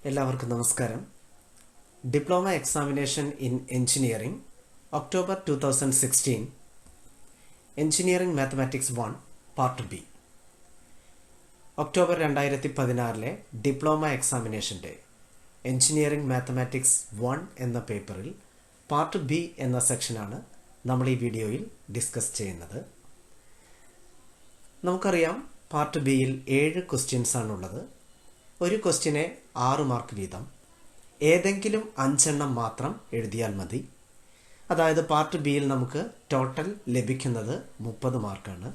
എല്ലാവർക്കും നമസ്കാരം. Diploma examination in engineering October 2016 engineering mathematics 1 part B. October 2016 diploma എക്സാമിനേഷൻ്റെ engineering mathematics 1 എന്ന പേപ്പറിൽ പാർട്ട് ബി എന്ന സെക്ഷനാണ് നമ്മൾ ഈ വീഡിയോയിൽ ഡിസ്കസ് ചെയ്യുന്നത്. നമുക്കറിയാം, പാർട്ട് ബിയിൽ 7 ക്വസ്റ്റ്യൻസ് ആണുള്ളത്. ഒരു ക്വസ്റ്റ്യനെ 6 മാർക്ക് വീതം, ഏതെങ്കിലും 5 എണ്ണം മാത്രം എഴുതിയാൽ മതി. അതായത് പാർട്ട് ബിയിൽ നമുക്ക് ടോട്ടൽ ലഭിക്കുന്നത് 30 മാർക്കാണ്.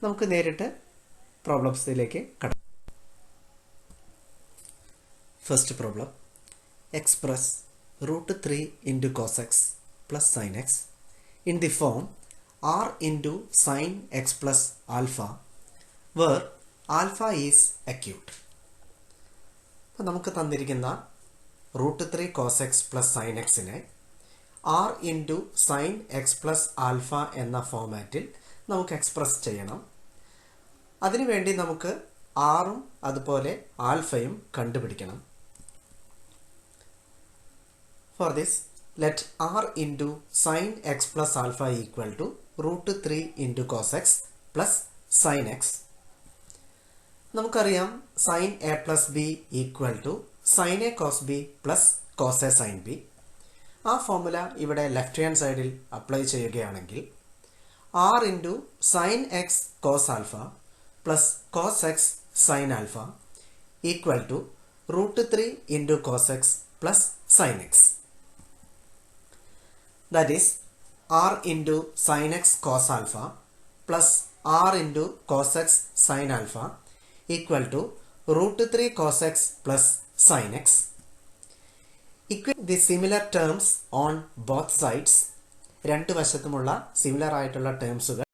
നമുക്ക് നേരിട്ട് പ്രോബ്ലംസിലേക്ക് കടക്കാം. First problem, express √3 into cos x plus sin x in the form r into sin x plus alpha where alpha is acute. അപ്പോൾ നമുക്ക് തന്നിരിക്കുന്ന √3 cos x plus sin xനെ r into sine x plus alpha എന്ന ഫോമാറ്റിൽ നമുക്ക് express ചെയ്യണം. അതിനുവേണ്ടി നമുക്ക് ആറും അതുപോലെ ആൽഫയും കണ്ടുപിടിക്കണം. For this, let r into sine x plus alpha equal to √3 into cos x plus sine x. നമുക്കറിയാം, sine A plus B equal to sine A cos B plus cos A sine B. ആ formula ഇവിടെ left hand സൈഡിൽ apply ചെയ്യുകയാണെങ്കിൽ R into sine x cos alpha plus cos x sine alpha equal to √3 into cos x plus sine x. That is R into sine x cos alpha plus R into cos x sine alpha equal to √3 cos x plus sin x. Equate the similar terms on both sides. രണ്ട് വശത്തുമുള്ള similar ആയിട്ടുള്ള ടേംസുകൾ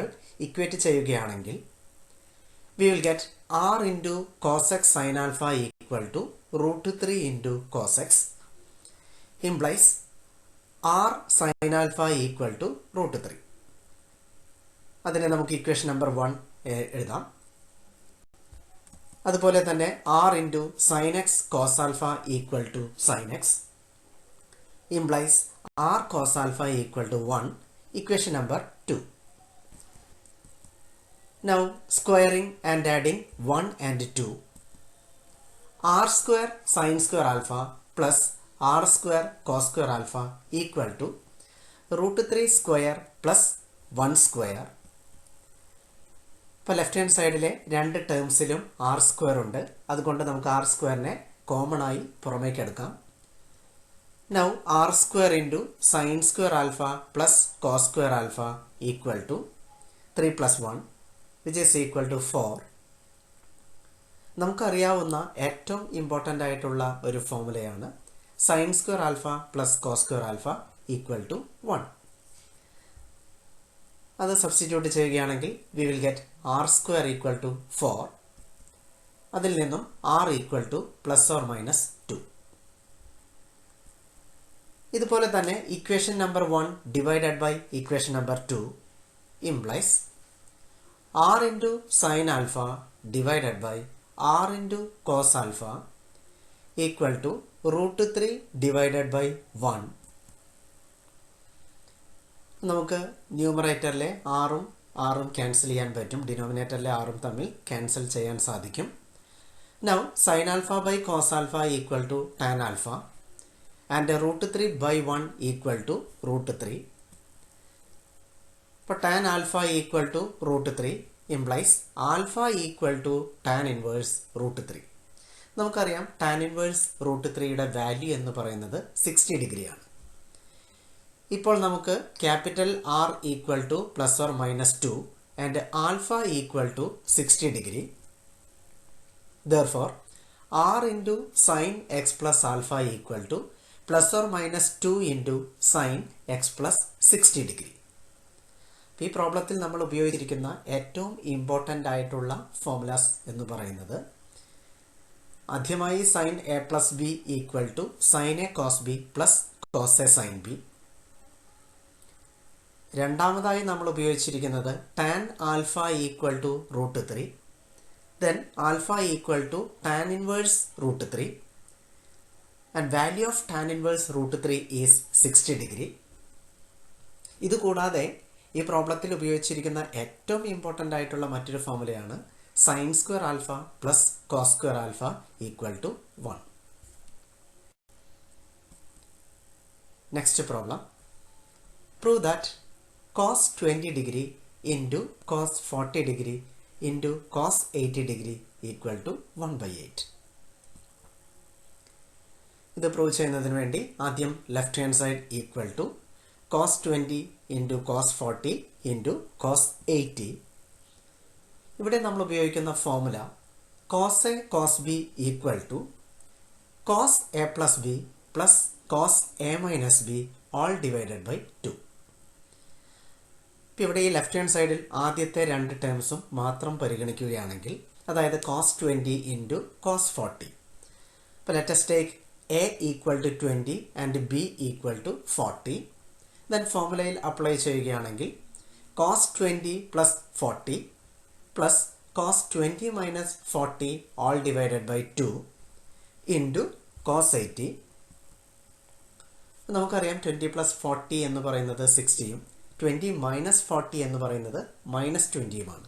equate ചെയ്യുകയാണെങ്കിൽ we will get r into cos x sin alpha equal to √3 into cos x implies r sin alpha equal to √3. അതിനെ നമുക്ക് equation number 1 എഴുതാം. അതുപോലെ തന്നെ R into sine x cos alpha equal to sine x implies R cos alpha equal to 1, equation number 2. Now squaring and adding 1 and 2. R square sine square alpha plus R square cos square alpha equal to √3 square plus 1 square. ഇപ്പോൾ left hand സൈഡിലെ രണ്ട് ടേംസിലും R square ഉണ്ട്. അതുകൊണ്ട് നമുക്ക് R സ്ക്വയറിനെ common ആയി പുറമേക്ക് എടുക്കാം. Now R square into sine square alpha plus cos square alpha equal to 3 + 1 which is equal to 4. നമുക്കറിയാവുന്ന ഏറ്റവും ഇമ്പോർട്ടൻ്റ് ആയിട്ടുള്ള ഒരു ഫോർമുലയാണ് sine square alpha plus cos square alpha equal to 1. അത് സബ്സ്റ്റിറ്റ്യൂട്ട് ചെയ്യുകയാണെങ്കിൽ we will get R square equal to 4. അതിൽ നിന്നും R equal to ±2. ഇതുപോലെ തന്നെ equation number 1 divided by equation number 2 implies R into sine alpha divided by R into cos alpha equal to √3 divided by 1. നമുക്ക് ന്യൂമറേറ്ററിലെ ആറും cancel ചെയ്യാൻ പറ്റും. ഡിനോമിനേറ്ററിലെ ആറും തമ്മിൽ ക്യാൻസൽ ചെയ്യാൻ സാധിക്കും. Now sine alpha by cos alpha equal to tan alpha and √3 by 1 equal to √3. ഇപ്പോൾ tan alpha equal to √3 implies alpha equal to tan inverse √3. നമുക്കറിയാം, ടാൻ ഇൻവേഴ്സ് √3യുടെ വാല്യൂ എന്ന് പറയുന്നത് 60 ഡിഗ്രിയാണ്. ഇപ്പോൾ നമുക്ക് capital R equal to ±2 and alpha equal to 60 degree. Therefore R into sine x plus alpha equal to ±2 into sine x plus 60 degree. ഈ പ്രോബ്ലത്തിൽ നമ്മൾ ഉപയോഗിച്ചിരിക്കുന്ന ഏറ്റവും ഇമ്പോർട്ടൻ്റ് ആയിട്ടുള്ള ഫോർമുലാസ് എന്ന് പറയുന്നത് ആദ്യമായി sine A plus B equal to sine A cos B plus cos A sine B. രണ്ടാമതായി നമ്മൾ ഉപയോഗിച്ചിരിക്കുന്നത് tan alpha equal to √3. then alpha equal to tan inverse root 3. and value of tan inverse root 3 is 60 degree. ഇത് കൂടാതെ ഈ പ്രോബ്ലത്തിൽ ഉപയോഗിച്ചിരിക്കുന്ന ഏറ്റവും important ആയിട്ടുള്ള മറ്റൊരു ഫോർമുലയാണ് sine square alpha plus cos square alpha equal to 1. Next problem. Prove that cos 20 degree into cos 40 degree into cos 80 degree equal to 1/8. ഇത് prove ചെയ്യുന്നതിന് വേണ്ടി ആദ്യം left hand side equal to cos 20 into cos 40 into cos 80. ഇവിടെ നമ്മൾ ഉപയോഗിക്കുന്ന formula cos A cos B equal to cos A plus B plus cos A minus B all divided by 2. ഇപ്പോൾ ഇവിടെ ഈ ലെഫ്റ്റ് ഹാൻഡ് സൈഡിൽ ആദ്യത്തെ രണ്ട് ടേംസും മാത്രം പരിഗണിക്കുകയാണെങ്കിൽ, അതായത് cos 20 into cos 40. അപ്പോൾ let us take A equal to 20 and B equal to 40. Then ഫോർമുലയിൽ അപ്ലൈ ചെയ്യുകയാണെങ്കിൽ cos 20 plus 40 plus cos 20 minus 40 all divided by 2 into cos 80. നമുക്കറിയാം 20 plus 40 എന്ന് പറയുന്നത് 60യും 20 minus 40 എന്ന് പറയുന്നത് -20യുമാണ്.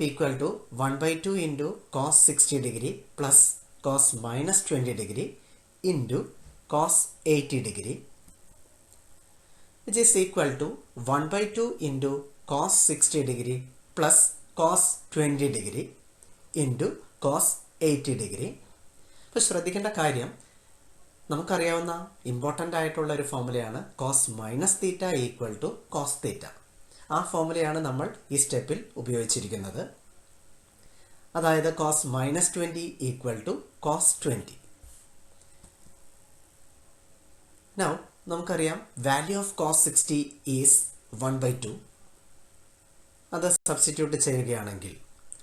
Equal to 1/2 into cos 60 degree plus cos -20 degree into cos 80 degree, which is equal to 1/2 into cos 60 degree plus cos 20 degree into cos 80 degree. അപ്പോൾ ശ്രദ്ധിക്കേണ്ട കാര്യം, നമുക്കറിയാവുന്ന ഇമ്പോർട്ടൻ്റ് ആയിട്ടുള്ള ഒരു ഫോർമുലയാണ് cos -θ ഈക്വൽ ടു cos θ. ആ ഫോർമുലയാണ് നമ്മൾ ഈ സ്റ്റെപ്പിൽ ഉപയോഗിച്ചിരിക്കുന്നത്. അതായത് cos -20 equal to cos 20. Now നമുക്കറിയാം വാല്യൂ ഓഫ് cos 60 ഈസ് 1/2. അത് സബ്സ്റ്റിറ്റ്യൂട്ട് ചെയ്യുകയാണെങ്കിൽ,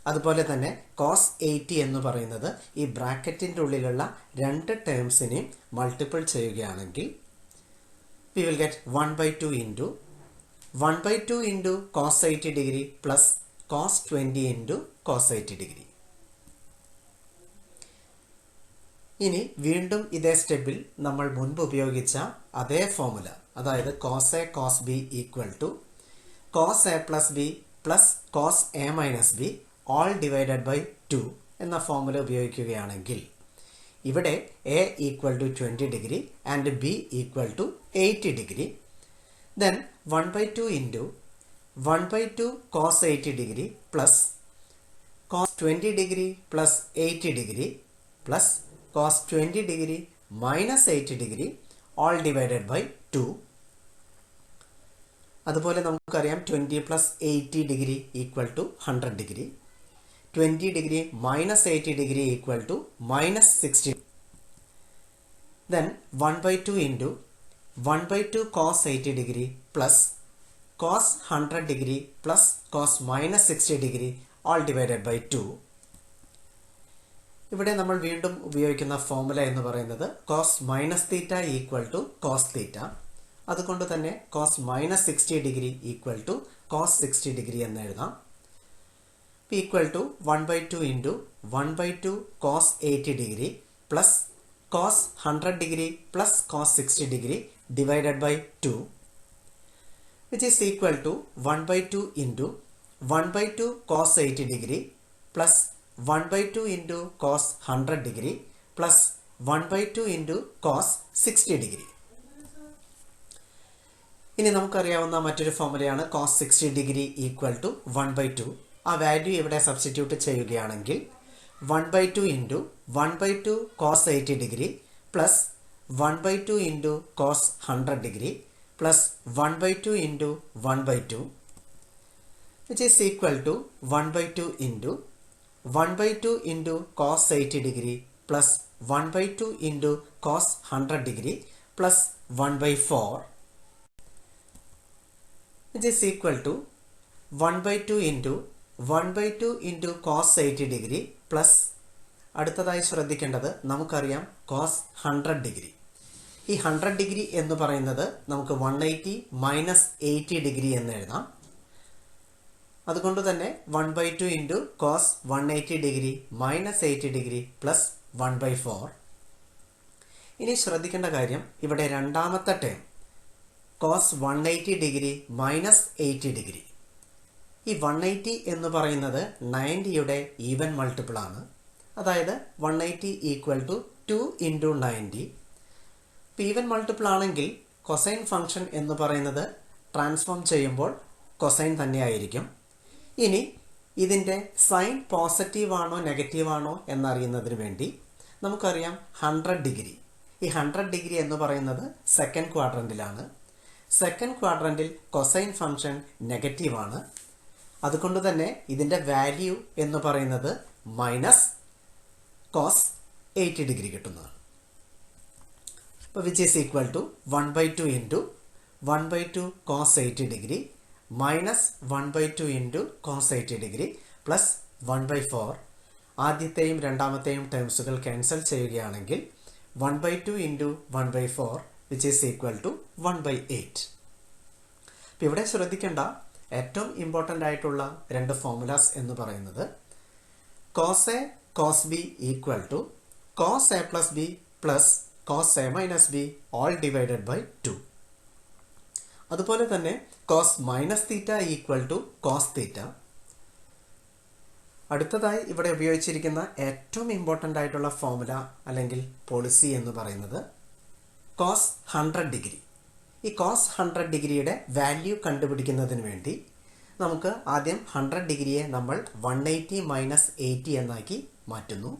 അതുപോലെ തന്നെ cos 80 എന്ന് പറയുന്നത് ഈ ബ്രാക്കറ്റിൻ്റെ ഉള്ളിലുള്ള രണ്ട് ടേംസിനെയും മൾട്ടിപ്പിൾ ചെയ്യുകയാണെങ്കിൽ we will get 1/2 into 1/2 into cos 80 degree plus cos 20 into cos 80 degree. ഇനി വീണ്ടും ഇതേ സ്റ്റെപ്പിൽ നമ്മൾ മുൻപ് ഉപയോഗിച്ച അതേ ഫോർമുല, അതായത് cos A cos B equal to cos A plus B plus cos A minus B all divided by 2 എന്ന ഫോർമുല ഉപയോഗിക്കുകയാണെങ്കിൽ, ഇവിടെ A equal to 20 degree and B equal to 80 degree. Then 1/2 into 1/2 cos 80 degree plus cos 20 degree plus 80 degree plus cos 20 degree minus 80 degree all divided by 2. അതുപോലെ നമുക്കറിയാം 20 plus 80 degree equal to 100 degree. 20 degree minus 80 degree equal to minus 60. Then 1/2 into 1/2 cos 80 degree plus cos 100 degree plus cos minus 60 degree all divided by 2. ഇവിടെ നമ്മൾ വീണ്ടും ഉപയോഗിക്കുന്ന formula എന്ന് പറയുന്നത് cos -θ equal to cos θ. അതുകൊണ്ട് തന്നെ cos -60 degree equal to cos 60 degree എന്ന് എഴുതാം. Equal to 1/2 into 1/2 cos 80 degree plus cos 100 degree plus cos 60 degree divided by 2, which is equal to 1/2 into 1/2 cos 80 degree plus 1/2 into cos 100 degree plus 1/2 into cos 60 degree. ഇനി നമുക്കറിയാവുന്ന മറ്റൊരു ഫോർമുലയാണ് cos 60 degree equal to 1/2. ആ value ഇവിടെ substitute ചെയ്യുകയാണെങ്കിൽ 1/2 into 1/2 cos 80 degree plus 1/2 into cos 100 degree plus 1/2 into 1/2, which is equal to 1/2 into 1/2 into cos 80 degree plus 1/2 into cos 100 degree plus 1/4, which is equal to 1/2 into 1/2 into cos 80 degree plus, അടുത്തതായി ശ്രദ്ധിക്കേണ്ടത്, നമുക്കറിയാം cos 100 degree. ഈ 100 degree എന്ന് പറയുന്നത് നമുക്ക് 180 minus 80 degree എന്ന് എഴുതാം. അതുകൊണ്ട് തന്നെ 1/2 into cos 180 degree minus 80 degree plus 1/4. ഇനി ശ്രദ്ധിക്കേണ്ട കാര്യം, ഇവിടെ രണ്ടാമത്തെ term cos 180 degree minus 80 degree. ഈ 180 എന്ന് പറയുന്നത് 90യുടെ ഈവൻ മൾട്ടിപ്പിൾ ആണ്. അതായത് 180 ഈക്വൽ ടു 2 ഇൻറ്റു 90. ഇപ്പോൾ ഈവൻ മൾട്ടിപ്പിൾ ആണെങ്കിൽ കൊസൈൻ ഫംഗ്ഷൻ എന്ന് പറയുന്നത് ട്രാൻസ്ഫോം ചെയ്യുമ്പോൾ കൊസൈൻ തന്നെയായിരിക്കും. ഇനി ഇതിൻ്റെ സൈൻ പോസിറ്റീവ് ആണോ നെഗറ്റീവ് ആണോ എന്നറിയുന്നതിന് വേണ്ടി നമുക്കറിയാം 100 ഡിഗ്രി. ഈ 100 ഡിഗ്രി എന്ന് പറയുന്നത് സെക്കൻഡ് ക്വാഡ്രൻറ്റിലാണ്. സെക്കൻഡ് ക്വാഡ്രൻറ്റിൽ കൊസൈൻ ഫംഗ്ഷൻ നെഗറ്റീവ് ആണ്. അതുകൊണ്ട് തന്നെ ഇതിൻ്റെ വാല്യൂ എന്ന് പറയുന്നത് മൈനസ് കോസ് 80 ഡിഗ്രി കിട്ടുന്നതാണ്. അപ്പോൾ which is equal to 1/2 into 1/2 cos 80 degree minus 1/2 into cos 80 degree plus 1/4. ആദ്യത്തെയും രണ്ടാമത്തെയും ടേംസുകൾ ക്യാൻസൽ ചെയ്യുകയാണെങ്കിൽ 1/2 into 1/4 which is equal to 1/8. അപ്പോൾ ഇവിടെ ശ്രദ്ധിക്കേണ്ട ഏറ്റവും ഇമ്പോർട്ടൻ്റ് ആയിട്ടുള്ള രണ്ട് ഫോർമുലാസ് എന്ന് പറയുന്നത് cos A cos B equal to cos A plus B plus cos A minus B all divided by 2. അതുപോലെ തന്നെ cos minus theta equal to cos theta. അടുത്തതായി ഇവിടെ ഉപയോഗിച്ചിരിക്കുന്ന ഏറ്റവും ഇമ്പോർട്ടൻ്റ് ആയിട്ടുള്ള ഫോർമുല അല്ലെങ്കിൽ പോളിസി എന്ന് പറയുന്നത് കോസ് 100 ഡിഗ്രി. ഈ കോസ് 100 ഡിഗ്രിയുടെ വാല്യൂ കണ്ടുപിടിക്കുന്നതിന് വേണ്ടി നമുക്ക് ആദ്യം 100 ഡിഗ്രിയെ നമ്മൾ 180 മൈനസ് 80 എന്നാക്കി മാറ്റുന്നു.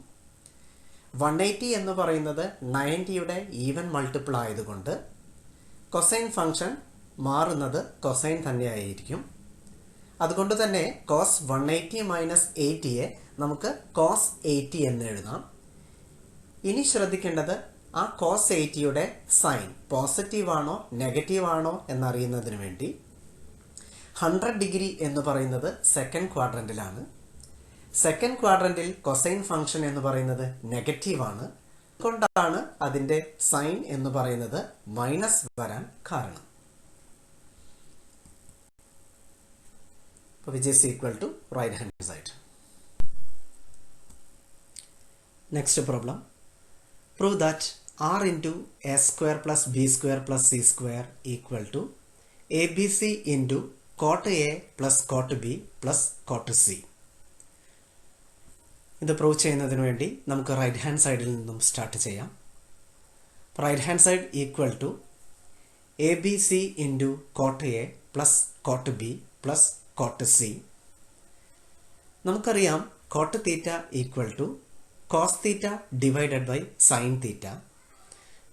180 എന്ന് പറയുന്നത് 90യുടെ ഈവൻ മൾട്ടിപ്പിൾ ആയതുകൊണ്ട് കൊസൈൻ ഫംഗ്ഷൻ മാറുന്നത് കൊസൈൻ തന്നെയായിരിക്കും. അതുകൊണ്ട് തന്നെ കോസ് 180 മൈനസ് 80യെ നമുക്ക് കോസ് 80 എന്ന് എഴുതാം. ഇനി ശ്രദ്ധിക്കേണ്ടത് ആ കോസ് 80യുടെ സൈൻ പോസിറ്റീവ് ആണോ നെഗറ്റീവ് ആണോ എന്നറിയുന്നതിന് വേണ്ടി 100 ഡിഗ്രി എന്ന് പറയുന്നത് സെക്കൻഡ് ക്വാഡ്രൻറ്റിലാണ്. സെക്കൻഡ് ക്വാഡ്രൻറ്റിൽ കൊസൈൻ ഫംഗ്ഷൻ എന്ന് പറയുന്നത് നെഗറ്റീവ് ആണ്. അതുകൊണ്ടാണ് അതിൻ്റെ സൈൻ എന്ന് പറയുന്നത് മൈനസ് വരാൻ കാരണം. Which is equal to right hand side. Next problem. Prove that r into a square plus b square plus c square equal to abc into cot a plus cot b plus cot c. ഇത് prove ചെയ്യുന്നതിന് വേണ്ടി നമുക്ക് right hand സൈഡിൽ നിന്നും start ചെയ്യാം. Right hand side equal to A B C into cot A plus cot B plus cot C. നമുക്കറിയാം cot theta equal to cos theta divided by sine theta.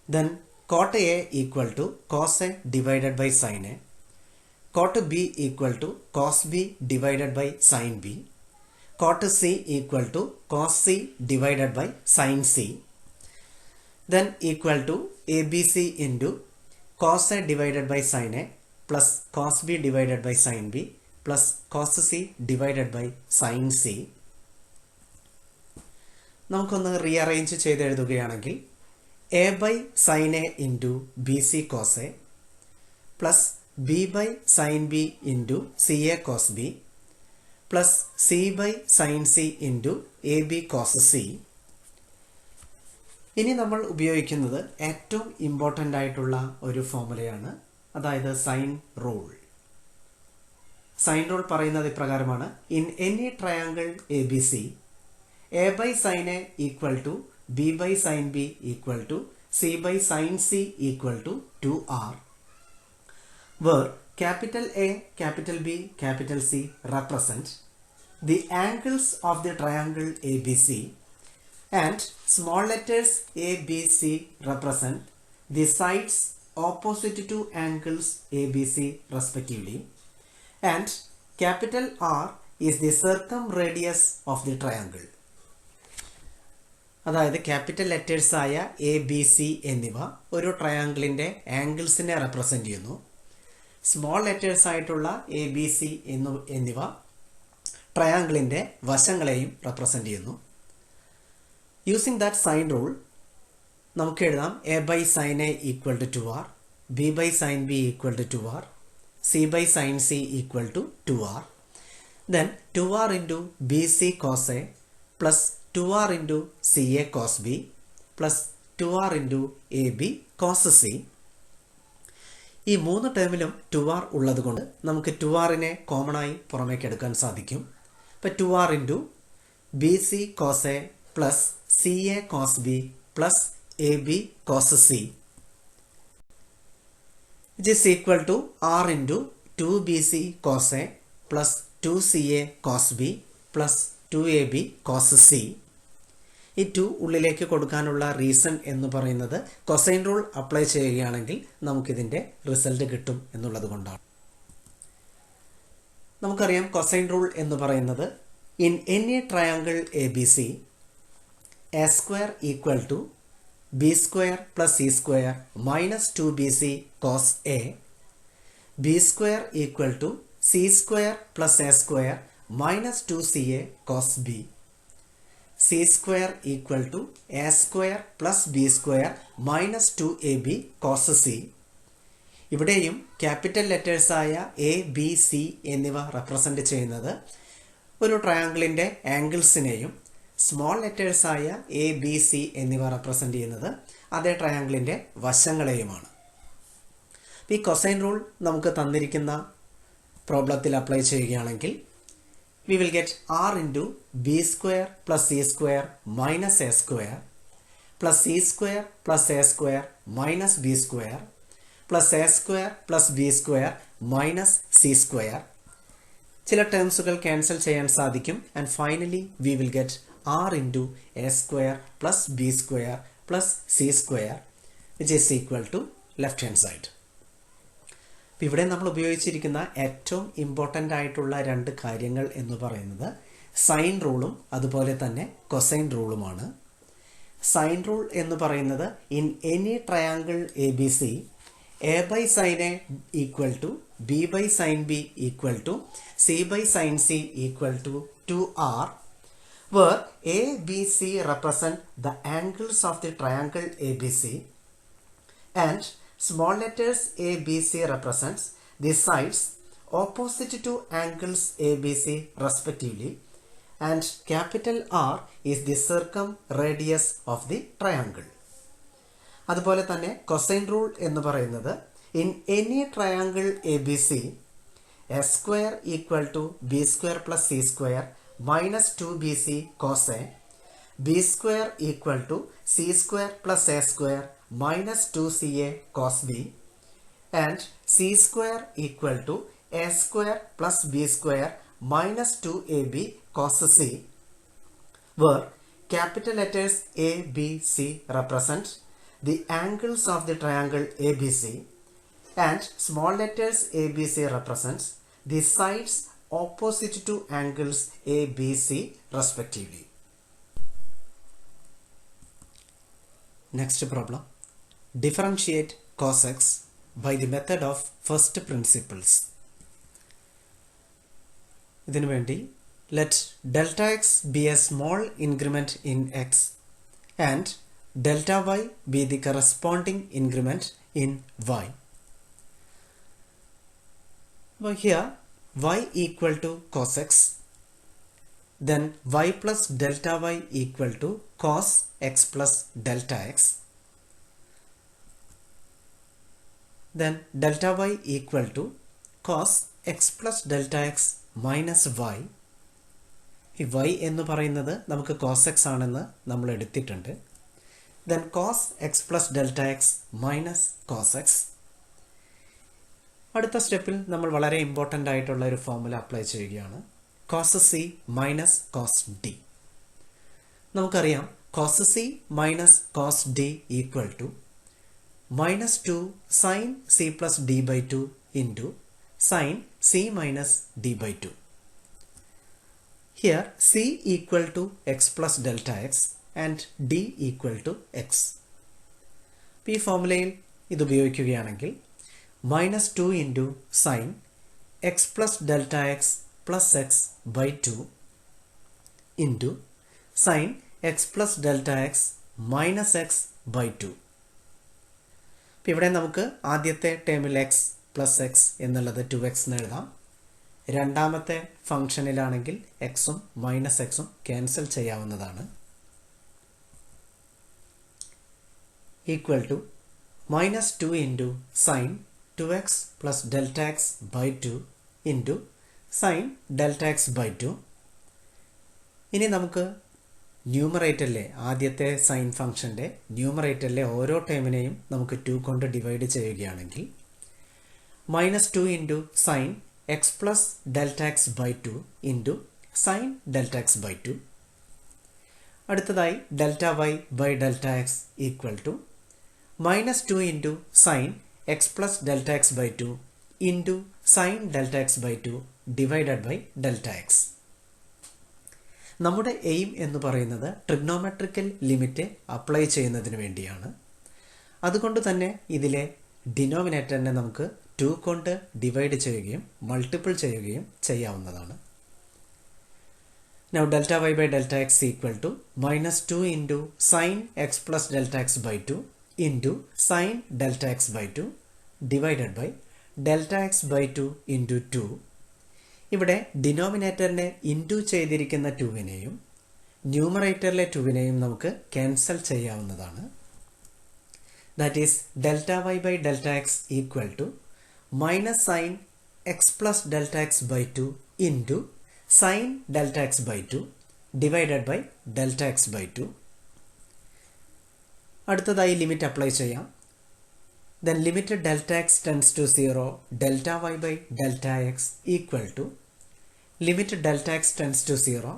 Then cot A equal to cos A divided by sine A. Cot B equal to cos B divided by sine B. Cot C equal to cos C divided by sine C. Then equal to A B C into cos A divided by sine A plus cos B divided by sine B plus cos C divided by sine C. നമുക്കൊന്ന് rearrange ചെയ്ത് എഴുതുകയാണെങ്കിൽ A by sine A into B C cos A plus B by sine B into C A cos B plus C by sine C into A B cos C. ഇനി നമ്മൾ ഉപയോഗിക്കുന്നത് ഏറ്റവും important ആയിട്ടുള്ള ഒരു ഫോർമുലയാണ്, അതായത് sign rule. Sign rule പറയുന്നത് ഇപ്രകാരമാണ്: in any triangle A B C A by sine A equal to B by sine B equal to C by sine C equal to 2r, where capital A, capital B, capital C represent the angles of the triangle ABC and small letters A, B, C represent the sides opposite to angles ABC respectively, and capital R is the circumradius of the triangle. അതായത് capital letters ആയ A B C എന്നിവ ഒരു ട്രയാങ്കിളിൻ്റെ ആംഗിൾസിനെ represent ചെയ്യുന്നു. Small letters ആയിട്ടുള്ള A B C എന്നിവ ട്രയാങ്കിളിൻ്റെ വശങ്ങളെയും റെപ്രസെൻ്റ് ചെയ്യുന്നു. യൂസിങ് ദാറ്റ് സൈൻ റൂൾ നമുക്ക് എഴുതാം A by sine A equal to 2r, B by sine B equal to 2r, C by sine C equal to 2r. Then 2r into B C cos A plus 2r into C A cos B plus 2r into A B cos C. ഈ മൂന്ന് ടേമിലും 2r ഉള്ളത് കൊണ്ട് നമുക്ക് 2rനെ common ആയി പുറമേക്ക് എടുക്കാൻ സാധിക്കും. അപ്പോൾ 2r into B C cos A plus C A cos B plus A B cos C which is equal to r into 2bc cos a plus 2ca cos b plus 2ab cos c. ഈ 2 ഉള്ളിലേക്ക് കൊടുക്കാനുള്ള reason എന്ന് പറയുന്നത് cosine rule apply ചെയ്യുകയാണെങ്കിൽ നമുക്കിതിൻ്റെ result കിട്ടും എന്നുള്ളത് കൊണ്ടാണ്. നമുക്കറിയാം കൊസൈൻ റൂൾ എന്ന് പറയുന്നത് in any triangle A B C A square equal to b square plus c square minus 2bc cos a, b square equal to c square plus a square minus 2ca cos b, c square equal to a square plus b square minus 2ab cos c. ഇവിടെയും capital ലെറ്റേഴ്സായ A B C എന്നിവ represent ചെയ്യുന്നത് ഒരു ട്രയാങ്കിളിൻ്റെ ആംഗിൾസിനെയും small ലെറ്റേഴ്സായ A B C എന്നിവ represent ചെയ്യുന്നത് അതേ ട്രയാങ്കിളിൻ്റെ വശങ്ങളെയുമാണ്. ഈ കൊസൈൻ റൂൾ നമുക്ക് തന്നിരിക്കുന്ന പ്രോബ്ലത്തിൽ അപ്ലൈ ചെയ്യുകയാണെങ്കിൽ we will get R into B square plus C square minus A square plus C square plus A square minus B square plus A square plus B square minus C square. ചില ടേംസുകൾ cancel ചെയ്യാൻ സാധിക്കും. And finally we will get r into a square plus b square plus c square which is equal to left hand side. ഇവിടെ നമ്മൾ ഉപയോഗിച്ചിരിക്കുന്ന ഏറ്റവും important ആയിട്ടുള്ള രണ്ട് കാര്യങ്ങൾ എന്ന് പറയുന്നത് സൈൻ റൂളും അതുപോലെ തന്നെ കൊസൈൻ റൂളുമാണ്. സൈൻ റൂൾ എന്ന് പറയുന്നത് in any triangle A B C A by sine A equal to B by sine B equal to C by sine C equal to 2r, where A, B, C represent the angles of the triangle ABC and small letters A, B, C represents the sides opposite to angles ABC respectively, and capital R is the circumradius of the triangle. അതുപോലെ തന്നെ cosine rule എന്ന് പറയുന്നത് in any triangle A B C A square equal to B square plus C square minus 2bc cos a, b square equal to c square plus a square minus 2ca cos b, and c square equal to a square plus b square minus 2ab cos c, where capital letters A, B, C represent the angles of the triangle ABC and small letters A, B, C represents the sides opposite to angles A, B, C respectively. Next problem. Differentiate cos x by the method of first principles. ഇതിനു വേണ്ടി let delta x be a small increment in x and delta y be the corresponding increment in y. Now here y equal to cos x, then y plus delta y equal to cos x plus delta x, then delta y equal to cos x plus delta x minus y. ഈ y എന്ന് പറയുന്നത് നമുക്ക് cos x ആണെന്ന് നമ്മൾ എടുത്തിട്ടുണ്ട്. then cos x plus delta x minus cos x. അടുത്ത സ്റ്റെപ്പിൽ നമ്മൾ വളരെ ഇമ്പോർട്ടൻ്റ് ആയിട്ടുള്ള ഒരു ഫോർമുല അപ്ലൈ ചെയ്യുകയാണ്. Cos C minus cos D. നമുക്കറിയാം cos C minus cos D equal to minus 2 sine C plus D by 2 into sine C minus D by 2. Here C equal to x plus delta x and D equal to x. ഈ ഫോർമുലയിൽ ഇത് ഉപയോഗിക്കുകയാണെങ്കിൽ minus 2 into sin x plus delta x plus x by 2 into sin x plus delta x minus x by 2. ഇപ്പോൾ ഇവിടെ നമുക്ക് ആദ്യത്തെ ടേമിൽ x plus x എന്നുള്ളത് 2x എന്ന് എഴുതാം. രണ്ടാമത്തെ ഫംഗ്ഷനിലാണെങ്കിൽ എക്സും മൈനസ് എക്സും ക്യാൻസൽ ചെയ്യാവുന്നതാണ്. equal to minus 2 into sin 2x plus delta x by 2 into sin delta x by 2. ഇനി നമുക്ക് ന്യൂമറേറ്ററിലെ ആദ്യത്തെ സൈൻ ഫംഗ്ഷൻ്റെ ന്യൂമറേറ്ററിലെ ഓരോ ടേമിനെയും നമുക്ക് 2 കൊണ്ട് ഡിവൈഡ് ചെയ്യുകയാണെങ്കിൽ minus 2 into sin x plus delta x by 2 into sin delta x by 2. അടുത്തതായി delta y by delta x equal to minus 2 into sin x plus delta x by 2 into sin delta x by 2 divided by delta x. നമ്മുടെ aim എന്ന് പറയുന്നത് trigonometrical limit apply ചെയ്യുന്നതിന് വേണ്ടിയാണ്. അതുകൊണ്ട് തന്നെ ഇതിലെ ഡിനോമിനേറ്ററിനെ നമുക്ക് 2 കൊണ്ട് ഡിവൈഡ് ചെയ്യുകയും മൾട്ടിപ്പിൾ ചെയ്യുകയും ചെയ്യാവുന്നതാണ്. Now delta y by delta x equal to minus 2 into sin x plus delta x by 2 into sin delta x by 2 divided by delta x by 2 into 2. ഇവിടെ ഡിനോമിനേറ്ററിനെ ഇൻറ്റു ചെയ്തിരിക്കുന്ന 2വിനെയും ന്യൂമറേറ്ററിലെ 2വിനെയും നമുക്ക് ക്യാൻസൽ ചെയ്യാവുന്നതാണ്. That is delta y by delta x equal to minus sin x plus delta x by 2 into sin delta x by 2 divided by delta x by 2. അടുത്തതായി limit apply ചെയ്യാം. Then limit delta x tends to 0 delta y by delta x equal to limit delta x tends to 0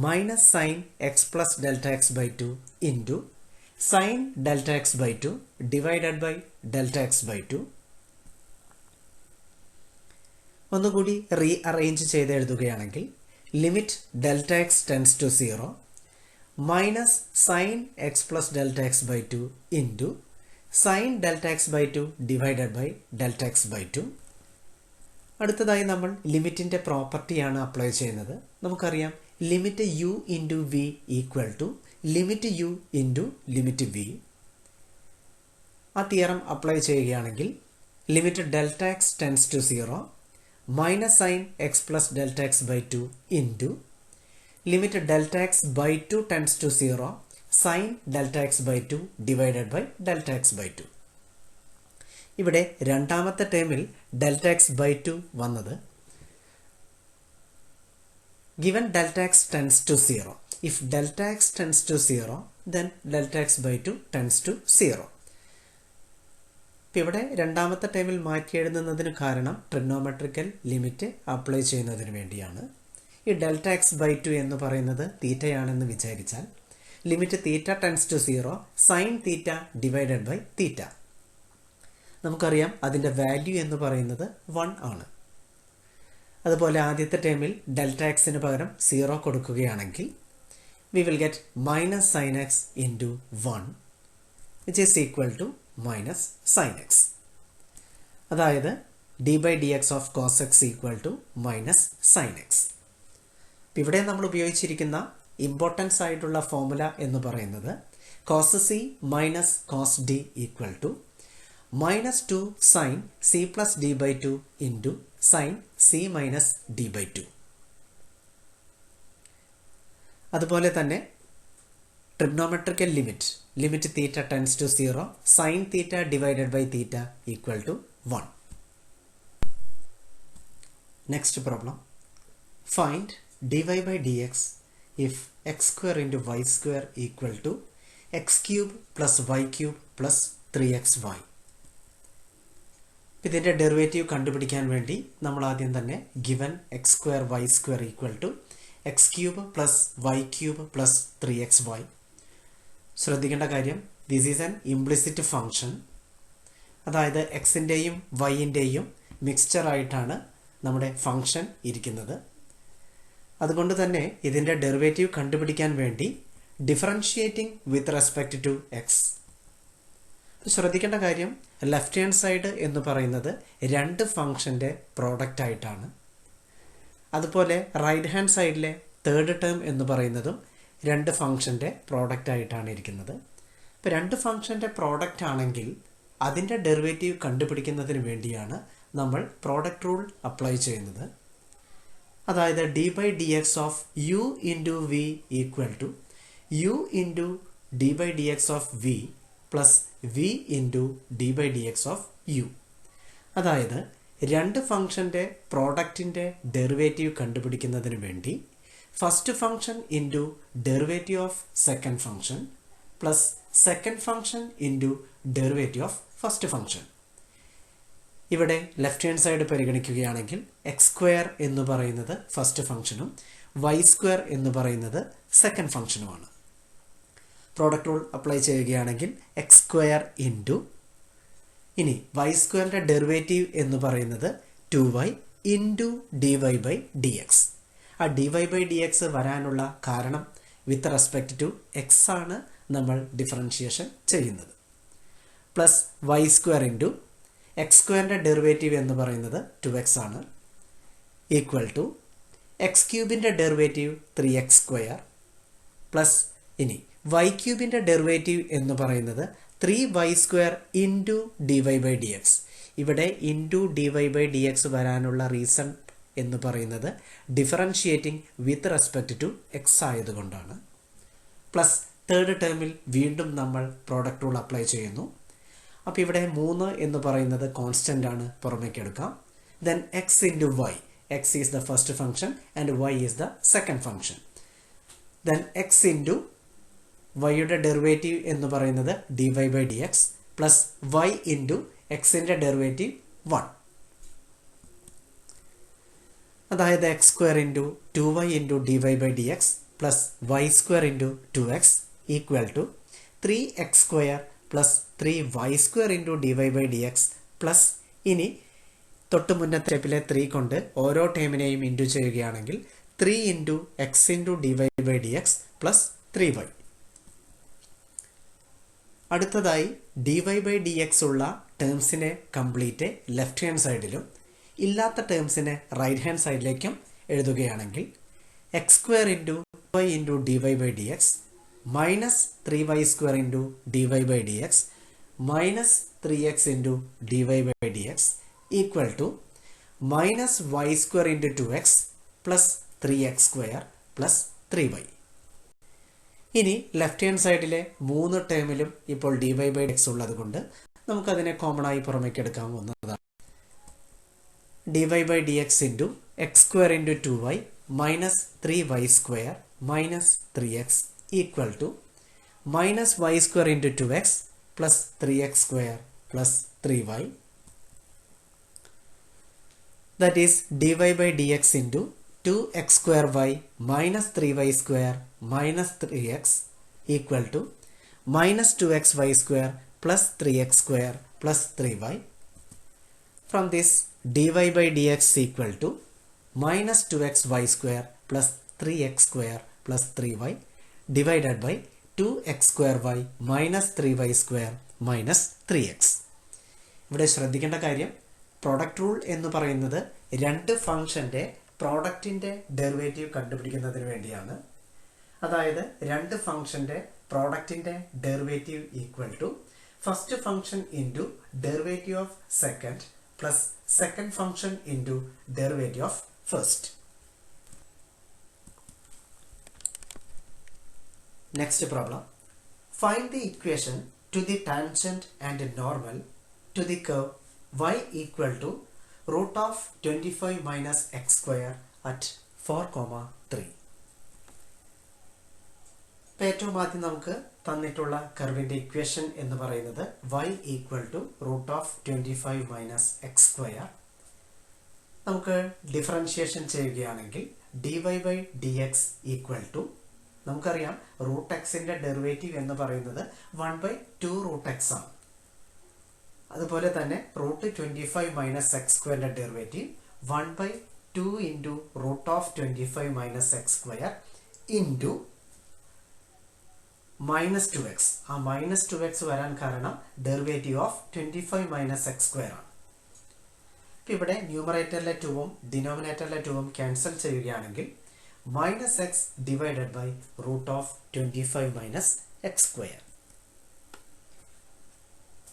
minus sin x plus delta x by 2 into sin delta x by 2 divided by delta x by 2. ഒന്നുകൂടി re arrange ചെയ്ത് എഴുതുകയാണെങ്കിൽ limit delta x tends to 0 minus sine x plus delta x by 2 into sine delta x by 2 divided by delta x by 2. അടുത്തതായി നമ്മൾ ലിമിറ്റിൻ്റെ പ്രോപ്പർട്ടിയാണ് apply ചെയ്യുന്നത്. നമുക്കറിയാം limit U into V equal to limit U into limit V. ആ theorem apply ചെയ്യുകയാണെങ്കിൽ limit delta x tends to 0 minus sin x plus delta x by 2 into limit delta x by 2 tends to 0 sin delta x by 2 divided by delta x by 2. ഇവിടെ രണ്ടാമത്തെ ടേമിൽ delta x by 2 വന്നത് given delta x tends to 0. If delta x tends to 0 then delta x by 2 tends to 0. ഇവിടെ രണ്ടാമത്തെ ടേമിൽ മാറ്റി എഴുതുന്നതിന് കാരണം ട്രിഗ്നോമെട്രിക്കൽ ലിമിറ്റ് അപ്ലൈ ചെയ്യുന്നതിന് വേണ്ടിയാണ്. ഈ ഡെൽറ്റ എക്സ് ബൈ 2 എന്ന് പറയുന്നത് തീറ്റയാണെന്ന് വിചാരിച്ചാൽ limit theta tends to 0 sine theta divided by theta. നമുക്കറിയാം അതിൻ്റെ വാല്യൂ എന്ന് പറയുന്നത് 1 ആണ്. അതുപോലെ ആദ്യത്തെ ടേമിൽ ഡെൽറ്റ എക്സിന് പകരം 0 കൊടുക്കുകയാണെങ്കിൽ we will get minus sine x into 1 which is equal to minus sine x. അതായത് d by d x of cos x equal to minus sine x. ഇവിടെ നമ്മൾ ഉപയോഗിച്ചിരിക്കുന്ന ഇമ്പോർട്ടൻസ് ആയിട്ടുള്ള ഫോർമുല എന്ന് പറയുന്നത് cos C minus cos D equal to minus 2 sine C plus D by 2 into sine C minus D by 2. അതുപോലെ തന്നെ trigonometrical limit theta tends to 0 sine theta divided by theta equal to 1. Next problem find dy by dx if x square into y square equal to x cube plus y cube plus 3xy. ഇതിൻ്റെ derivative കണ്ടുപിടിക്കാൻ വേണ്ടി നമ്മൾ ആദ്യം തന്നെ given x square y square equal to x cube plus y cube plus 3xy. ശ്രദ്ധിക്കേണ്ട കാര്യം this is an implicit function. അതായത് എക്സിൻ്റെയും വൈൻ്റെയും മിക്സ്ചറായിട്ടാണ് നമ്മുടെ ഫങ്ഷൻ ഇരിക്കുന്നത്. അതുകൊണ്ട് തന്നെ ഇതിൻ്റെ ഡെറിവേറ്റീവ് കണ്ടുപിടിക്കാൻ വേണ്ടി differentiating with respect to x. ശ്രദ്ധിക്കേണ്ട കാര്യം ലെഫ്റ്റ് ഹാൻഡ് സൈഡ് എന്ന് പറയുന്നത് രണ്ട് ഫങ്ഷൻ്റെ പ്രോഡക്റ്റ് ആയിട്ടാണ്. അതുപോലെ റൈറ്റ് ഹാൻഡ് സൈഡിലെ തേർഡ് ടേം എന്ന് പറയുന്നതും രണ്ട് ഫങ്ഷൻ്റെ പ്രോഡക്റ്റ് ആയിട്ടാണ് ഇരിക്കുന്നത്. ഇപ്പോൾ രണ്ട് ഫങ്ഷൻ്റെ പ്രോഡക്റ്റ് ആണെങ്കിൽ അതിൻ്റെ ഡെറിവേറ്റീവ് കണ്ടുപിടിക്കുന്നതിന് വേണ്ടിയാണ് നമ്മൾ പ്രോഡക്റ്റ് റൂൾ അപ്ലൈ ചെയ്യുന്നത്. അതായത് d by d x of u into V equal to u into d by d x of v plus v into d by d x of u. അതായത് രണ്ട് ഫംഗ്ഷൻ്റെ പ്രോഡക്റ്റിൻ്റെ derivative കണ്ടുപിടിക്കുന്നതിന് വേണ്ടി first function into derivative of second function plus second function into derivative of first function. ഇവിടെ left hand side പരിഗണിക്കുകയാണെങ്കിൽ x square എന്ന് പറയുന്നത് ഫസ്റ്റ് ഫംഗ്ഷനും വൈ സ്ക്വയർ എന്ന് പറയുന്നത് സെക്കൻഡ് ഫംഗ്ഷനുമാണ്. പ്രോഡക്റ്റ് റൂൾ അപ്ലൈ ചെയ്യുകയാണെങ്കിൽ എക്സ് സ്ക്വയർ ഇൻറ്റു, ഇനി വൈ സ്ക്വയറിൻ്റെ ഡെറിവേറ്റീവ് എന്ന് പറയുന്നത് 2y into d y by d x. ആ d y by d x വരാനുള്ള കാരണം വിത്ത് റെസ്പെക്റ്റ് ടു എക്സ് ആണ് നമ്മൾ ഡിഫറൻഷിയേഷൻ ചെയ്യുന്നത്. Plus y square into x സ്ക്വയറിൻ്റെ ഡെറിവേറ്റീവ് എന്ന് പറയുന്നത് 2x ആണ്, ഈക്വൽ ടു എക്സ് ക്യൂബിൻ്റെ ഡെറിവേറ്റീവ് 3x സ്ക്വയർ പ്ലസ് ഇനി വൈ ക്യൂബിൻ്റെ ഡെറിവേറ്റീവ് എന്ന് പറയുന്നത് 3y square into d y by d x. ഇവിടെ into d y by d x വരാനുള്ള റീസൺ എന്ന് പറയുന്നത് differentiating with respect to x ആയതുകൊണ്ടാണ്. പ്ലസ് തേർഡ് ടേമിൽ വീണ്ടും നമ്മൾ പ്രോഡക്റ്റ് റൂൾ അപ്ലൈ ചെയ്യുന്നു. അപ്പോൾ ഇവിടെ 3 എന്ന് പറയുന്നത് കോൺസ്റ്റൻ്റ് ആണ്, പുറമേക്ക് എടുക്കാം. Then x into y, x is the first function and y is the second function. Then x into വൈയുടെ ഡെറിവേറ്റീവ് എന്ന് പറയുന്നത് d y by d x plus y into എക്സിൻ്റെ ഡെറിവേറ്റീവ് 1. അതായത് x square into 2y into d y by d x plus y square into 2x equal to 3x square plus 3y square into d y by d x plus ഇനി തൊട്ട് മുന്നത്തെ സ്റ്റെപ്പിലെ 3 കൊണ്ട് ഓരോ ടേമിനെയും into ചെയ്യുകയാണെങ്കിൽ 3 into x into d y by d x plus 3y. അടുത്തതായി d y by d x ഉള്ള ടേംസിനെ complete left hand സൈഡിലും ഇല്ലാത്ത ടേംസിനെ റൈറ്റ് ഹാൻഡ് സൈഡിലേക്കും എഴുതുകയാണെങ്കിൽ x square into y into d y by d x minus 3y square into d y by d x minus 3x into d y by d x equal to minus y square into 2x plus 3x square plus 3y. ഇനി left hand സൈഡിലെ 3 ടേമിലും ഇപ്പോൾ D y by X ഉള്ളത് കൊണ്ട് നമുക്കതിനെ common ആയി പുറമേക്ക് എടുക്കാവുന്നതാണ്. D y by d x into x square into 2y minus 3y square minus 3x equal to minus y square into 2x plus 3x square plus 3y. That is d y by d x into 2x square y minus 3y square minus 3x equal to minus 2xy square plus 3x square plus 3y. From this dy by dx equal to minus 2xy square plus 3x square plus 3y divided by 2x square y minus 3y square minus 3x. ഇവിടെ ശ്രദ്ധിക്കേണ്ട കാര്യം, product rule എന്ന് പറയുന്നത് രണ്ട് ഫംഗ്ഷൻ്റെ പ്രോഡക്റ്റിൻ്റെ derivative കണ്ടുപിടിക്കുന്നതിന് വേണ്ടിയാണ്. അതായത് രണ്ട് ഫംഗ്ഷൻ്റെ പ്രോഡക്റ്റിൻ്റെ derivative equal to first function into derivative of second plus second function into derivative of first. Next problem. Find the equation to the tangent and normal to the curve y equal to root of 25 minus x square at 4,3. ഏറ്റവും ആദ്യം നമുക്ക് തന്നിട്ടുള്ള കർവിൻ്റെ equation എന്ന് പറയുന്നത് y equal to root of 25 minus x square. നമുക്ക് differentiation ചെയ്യുകയാണെങ്കിൽ dy by d x equal to, നമുക്കറിയാം root എക്സിൻ്റെ ഡെറിവേറ്റീവ് എന്ന് പറയുന്നത് 1/2 റൂട്ട് എക്സ് ആണ്. അതുപോലെ തന്നെ റൂട്ട് 25 മൈനസ് എക്സ് സ്ക്വയറിൻ്റെ derivative 1/2 into root of 25 minus x square into minus 2x. ആ മൈനസ് 2x വരാൻ കാരണം derivative of 25 minus x square ആണ്. ഇപ്പം ഇവിടെ ന്യൂമറേറ്ററിലെ 2ഉം ഡിനോമിനേറ്ററിലെ 2ഉം ക്യാൻസൽ ചെയ്യുകയാണെങ്കിൽ minus x divided by root of 25 minus x square.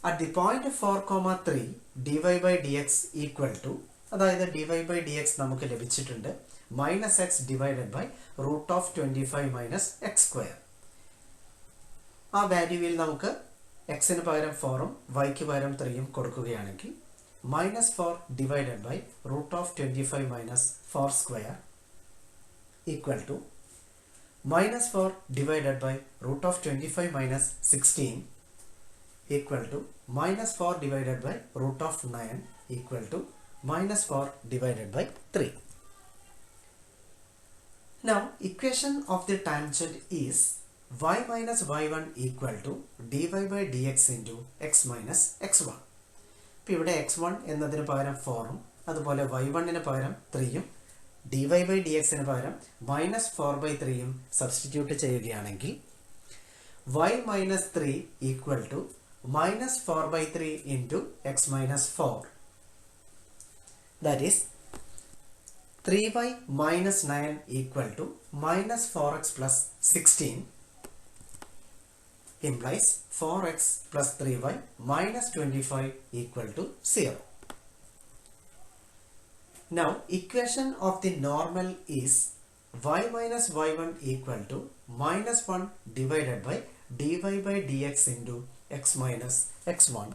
At the point 4,3 dy by d x equal to, അതായത് dy ബൈ ഡി എക്സ് നമുക്ക് ലഭിച്ചിട്ടുണ്ട് minus x divided by root of 25 minus x square. ആ വാല്യൂവിൽ നമുക്ക് എക്സിന് പകരം 4ഉം വൈക്ക് പകരം 3യും കൊടുക്കുകയാണെങ്കിൽ -4 divided by √25 minus 4 square equal to -4 divided by √25 minus 16 equal to -4 divided by √9 equal to -4 divided by 3. Now equation of the tangent is y minus y1 equal to dy by dx into x minus x1. ഇപ്പോൾ ഇവിടെ x1 എന്നതിന് പകരം 4ഉം അതുപോലെ y1ന് പകരം 3യും dy by dxന് പകരം -4/3യും substitute ചെയ്യുകയാണെങ്കിൽ y minus 3 equal to -4/3 into x minus 4. That is 3y minus 9 equal to -4x plus 16 implies 4x plus 3y minus 25 equal to 0. Now equation of the normal is y minus y1 equal to -1 divided by dy by dx into x minus x1.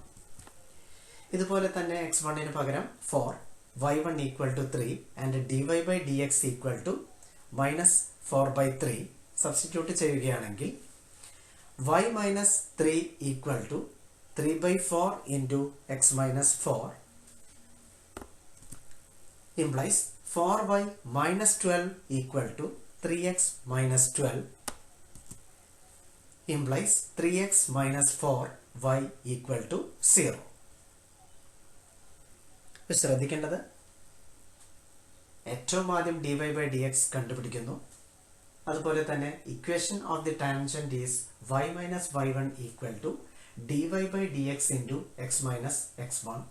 ഇതുപോലെ തന്നെ x1ന് പകരം 4, y1 equal to 3 and dy by dx equal to -4/3 substitute ചെയ്യുകയാണെങ്കിൽ y minus 3 equal to 3/4 into x minus 4 implies 4y minus 12 equal to 3x minus 12 implies 3x minus 4y equal to 0. ശ്രദ്ധിക്കേണ്ടത് ഏറ്റവും ആദ്യം dy by dx കണ്ടുപിടിക്കുന്നു. അതുപോലെ തന്നെ equation of the tangent is y minus y1 equal to dy by dx into x minus x1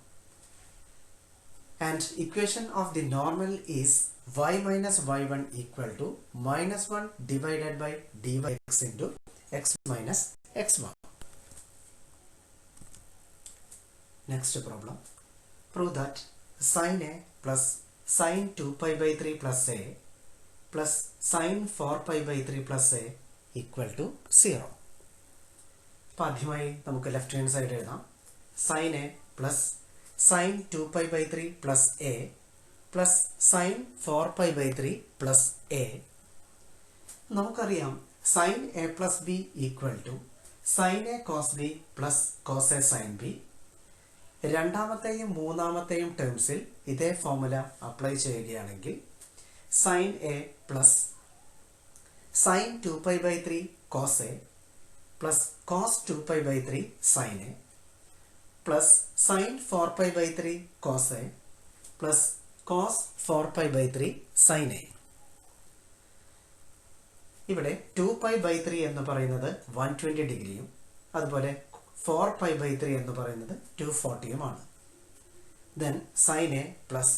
and equation of the normal is y minus y1 equal to -1 divided by dy by x into x minus x1. Next problem. Prove that sin a plus sin 2π/3 plus a plus sin 4π/3 plus a equal to 0. അപ്പോൾ ആദ്യമായി നമുക്ക് left hand side എഴുതാം. sin a plus sin 2π/3 plus a plus sin 4π/3 plus a. നമുക്കറിയാം sin a plus b equal to sin a cos b plus cos a sin b. രണ്ടാമത്തെയും മൂന്നാമത്തെയും ടേംസിൽ ഇതേ formula apply ചെയ്യുകയാണെങ്കിൽ sin a plus sin 2π/3 cos a plus cos 2π/3 sin a plus sin 4π/3 cos a plus cos 4π/3 sin a. ഇവിടെ 2π/3 എന്ന് പറയുന്നത് 120 ഡിഗ്രിയും അതുപോലെ 4π/3 എന്ന് പറയുന്നത് 240യുമാണ്. Then sin a plus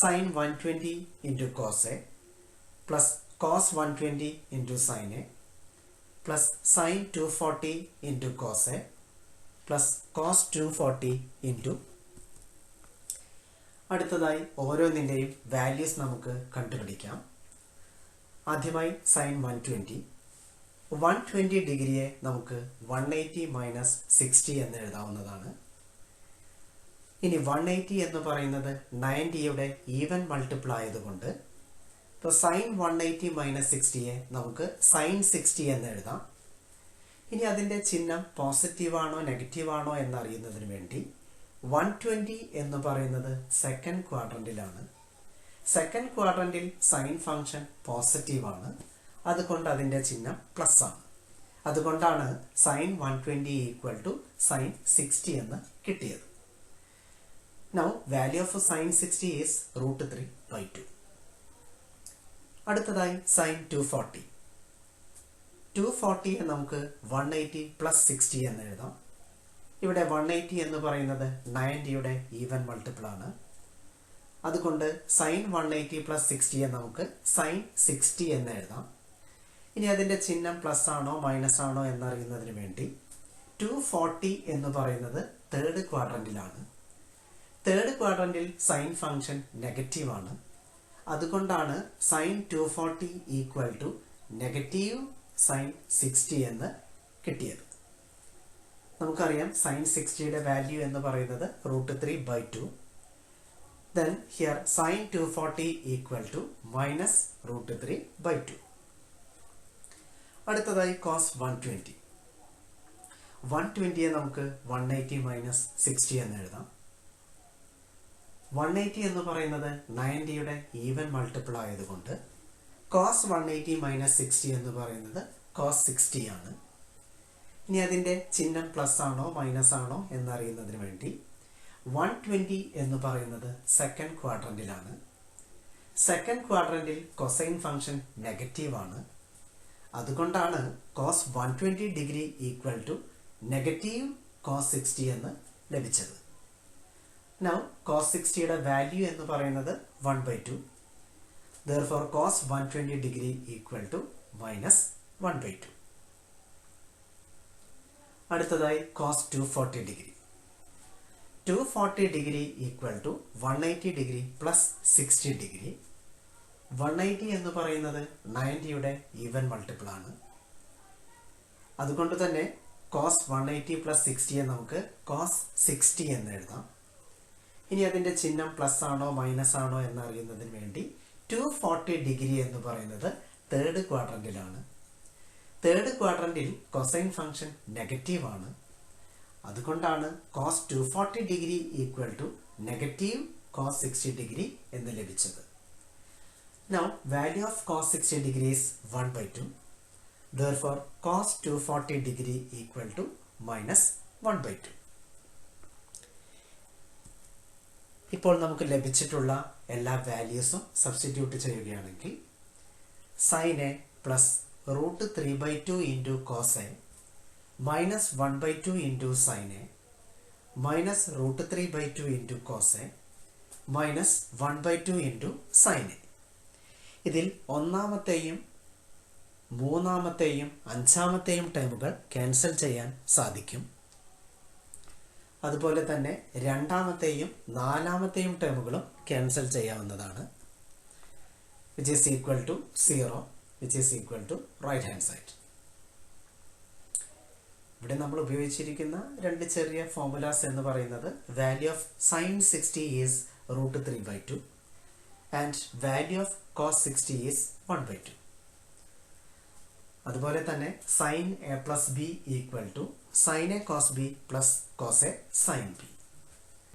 sin 120 into cos a plus cos 120 into sin a plus sin 240 into cos a plus cos 240 into. അടുത്തതായി ഓരോന്നിൻ്റെയും values നമുക്ക് കണ്ടുപിടിക്കാം. ആദ്യമായി sin 120 ഡിഗ്രിയെ നമുക്ക് 180 മൈനസ് 60 എന്ന് എഴുതാവുന്നതാണ്. ഇനി 180 എന്ന് പറയുന്നത് 90യുടെ ഈവൻ മൾട്ടിപ്പിൾ ആയതുകൊണ്ട് ഇപ്പോൾ sin 180 മൈനസ് 60യെ നമുക്ക് sin 60 എന്ന് എഴുതാം. ഇനി അതിൻ്റെ ചിഹ്നം പോസിറ്റീവാണോ നെഗറ്റീവാണോ എന്നറിയുന്നതിന് വേണ്ടി 120 എന്ന് പറയുന്നത് സെക്കൻഡ് ക്വാഡ്രൻറ്റിലാണ്. സെക്കൻഡ് ക്വാഡ്രൻറ്റിൽ സൈൻ ഫംഗ്ഷൻ പോസിറ്റീവാണ്, അതുകൊണ്ട് അതിൻ്റെ ചിഹ്നം പ്ലസ് ആണ്. അതുകൊണ്ടാണ് sin 120 ഈക്വൽ ടു sin 60 എന്ന് കിട്ടിയത്. Now value of sin 60 is √3/2. അടുത്തതായി sin 240. 240 നമുക്ക് 180 പ്ലസ് 60 എന്ന് എഴുതാം. ഇവിടെ 180 എന്ന് പറയുന്നത് 90യുടെ ഈവൻ മൾട്ടിപ്പിൾ ആണ്. അതുകൊണ്ട് sin 180 പ്ലസ് 60 നമുക്ക് sin 60 എന്ന് എഴുതാം. ഇനി അതിൻ്റെ ചിഹ്നം പ്ലസ് ആണോ മൈനസ് ആണോ എന്നറിയുന്നതിന് വേണ്ടി 240 എന്ന് പറയുന്നത് തേർഡ് ക്വാഡ്രൻറ്റിലാണ്. തേർഡ് ക്വാഡ്രൻറ്റിൽ സൈൻ ഫംഗ്ഷൻ നെഗറ്റീവാണ്, അതുകൊണ്ടാണ് sin 240 equal to negative sin 60 എന്ന് കിട്ടിയത്. നമുക്കറിയാം സൈൻ 60യുടെ വാല്യൂ എന്ന് പറയുന്നത് √3/2. Then here sine 240 equal to minus √3/2. അടുത്തതായി കോസ് 120. 120യെ നമുക്ക് 180 മൈനസ് 60 എന്ന് എഴുതാം. 180 എന്ന് പറയുന്നത് 90യുടെ ഈവൻ മൾട്ടിപ്പിൾ ആയതുകൊണ്ട് കോസ് 180 മൈനസ് 60 എന്ന് പറയുന്നത് കോസ് 60 ആണ്. ഇനി അതിൻ്റെ ചിഹ്നം പ്ലസ് ആണോ മൈനസ് ആണോ എന്നറിയുന്നതിന് വേണ്ടി 120 എന്ന് പറയുന്നത് സെക്കൻഡ് ക്വാഡ്രന്റിലാണ്. സെക്കൻഡ് ക്വാഡ്രന്റിൽ കൊസൈൻ ഫംഗ്ഷൻ നെഗറ്റീവ് ആണ്. അതുകൊണ്ടാണ് cos 120 degree equal to negative cos 60 എന്ന് ലഭിച്ചത്. നൗ കോസ് 60യുടെ വാല്യൂ എന്ന് പറയുന്നത് 1/2. Therefore cos 120 degree equal to minus 1/2. അടുത്തതായി cos 240 degree. 240 degree equal to 180 degree plus 60 degree. 180 എന്ന് പറയുന്നത് 90യുടെ ഈവൻ മൾട്ടിപ്പിൾ ആണ്. അതുകൊണ്ട് തന്നെ cos 180 plus 60യെ നമുക്ക് cos 60 എന്ന് എഴുതാം. ഇനി അതിൻ്റെ ചിഹ്നം പ്ലസ് ആണോ മൈനസ് ആണോ എന്നറിയുന്നതിന് വേണ്ടി 240 ഡിഗ്രി എന്ന് പറയുന്നത് തേർഡ് ക്വാഡ്രന്റിലാണ്. തേർഡ് ക്വാഡ്രന്റിൽ കൊസൈൻ ഫംഗ്ഷൻ നെഗറ്റീവ് ആണ്. അതുകൊണ്ടാണ് cos 240 degree equal to negative cos 60 degree എന്ന് ലഭിച്ചത്. Now value of cos 60 degree is 1/2. Therefore cos 240 degree equal to minus 1/2. ഇപ്പോൾ നമുക്ക് ലഭിച്ചിട്ടുള്ള എല്ലാ വാല്യൂസും സബ്സ്റ്റിറ്റ്യൂട്ട് ചെയ്യുകയാണെങ്കിൽ sine A plus √3/2 into cos A minus 1/2 into sine A minus √3/2 into cos A minus 1/2 into sine A. ഇതിൽ ഒന്നാമത്തെയും മൂന്നാമത്തെയും അഞ്ചാമത്തെയും ടേമുകൾ cancel ചെയ്യാൻ സാധിക്കും. അതുപോലെ തന്നെ രണ്ടാമത്തെയും നാലാമത്തെയും ടേമുകളും ക്യാൻസൽ ചെയ്യാവുന്നതാണ്. Which is equal to 0, which is equal to right hand side. ഇവിടെ നമ്മൾ ഉപയോഗിച്ചിരിക്കുന്ന രണ്ട് ചെറിയ ഫോർമുലാസ് എന്ന് പറയുന്നത് value of sine 60 is √3/2 and value of cos 60 is 1/2. അതുപോലെ തന്നെ sine A plus B equal to sine A cos B plus cos A sine B.